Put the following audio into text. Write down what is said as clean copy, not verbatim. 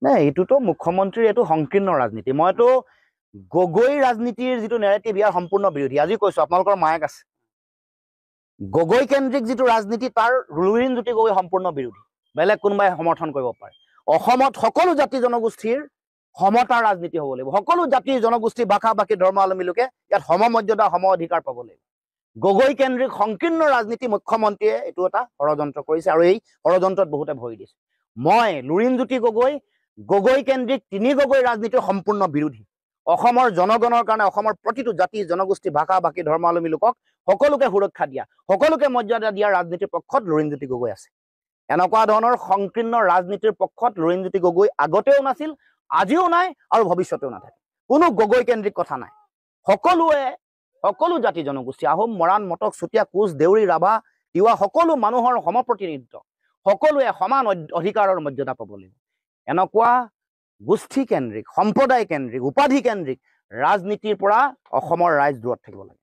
নাই এইটোতো মুখ্যমন্ত্ৰীৰ এইটো সংকীৰ্ণ ৰাজনীতি মইতো গগৈ ৰাজনীতিৰ যিটো নেৰেটিভ ইয়াৰ সম্পূৰ্ণ বিৰোধী আজি কৈছো আপোনালোকৰ মায়েক আছে গগৈ কেন্দ্ৰিক যিটো ৰাজনীতি তাৰ লুৰিণজ্যোতি গগৈ সম্পূৰ্ণ বিৰোধী বেলেগ কোনোবাই সমৰ্থন কৰিব পাৰে অসমত সকলো জাতি জনগোষ্ঠীৰ সমতাৰ ৰাজনীতি হ'ব লাগিব সকলো জাতি জনগোষ্ঠী ভাষা ভাষী ধৰ্মাৱলম্বী লোকে ইয়াত সমমৰ্যাদা সম অধিকাৰ পাব লাগিব গগৈ কেন্দ্ৰিক সংকীৰ্ণ ৰাজনীতি মুখ্যমন্ত্ৰীয়ে এইটো এটা ষড়যন্ত্ৰ কৰিছে আৰু এই ষড়যন্ত্ৰত বহুতে ভৰি দিছে মই লুৰিণজ্যোতি গগৈ গগৈ কেন্দ্ৰিক তিনি গগৈ ৰাজনীতিৰ সম্পূৰ্ণ বিৰোধী অসমৰ জনগণৰ কাৰণে অসমৰ প্ৰতিটো জাতি জনগোষ্ঠী ভাষা ভাষী ধৰ্মাৱলম্বী লোকক সকলোকে সুৰক্ষা দিয়া সকলোকে মৰ্যাদা দিয়া ৰাজনীতিৰ পক্ষত লুৰিণজ্যোতি গগৈ আছে এনেকুৱা ধৰণৰ সংকীৰ্ণ ৰাজনীতিৰ পক্ষত লুৰিণজ্যোতি গগৈ আগতেও নাছিল আজিও নাই আৰু ভৱিষ্যতেও নাথাকে কোনো গগৈ কেন্দ্ৰিক কথা নাই সকলো জাতি জনগোষ্ঠী আহোম মৰাণ মটক চুতীয়া কোচ দেউৰী ৰাভা তিৱা সকলো মানুহৰ সমপ্ৰতিনিধিত্ব সকলোৱে সমান অধিকাৰৰ মৰ্যাদা পাব লাগিব এনেকুৱা গোষ্ঠী কেন্দ্ৰিক সম্প্ৰদায় কেন্দ্ৰিক উপাধি কেন্দ্ৰিক ৰাজনীতিৰ পৰা অসমৰ ৰাইজ দূৰত থাকিব লাগে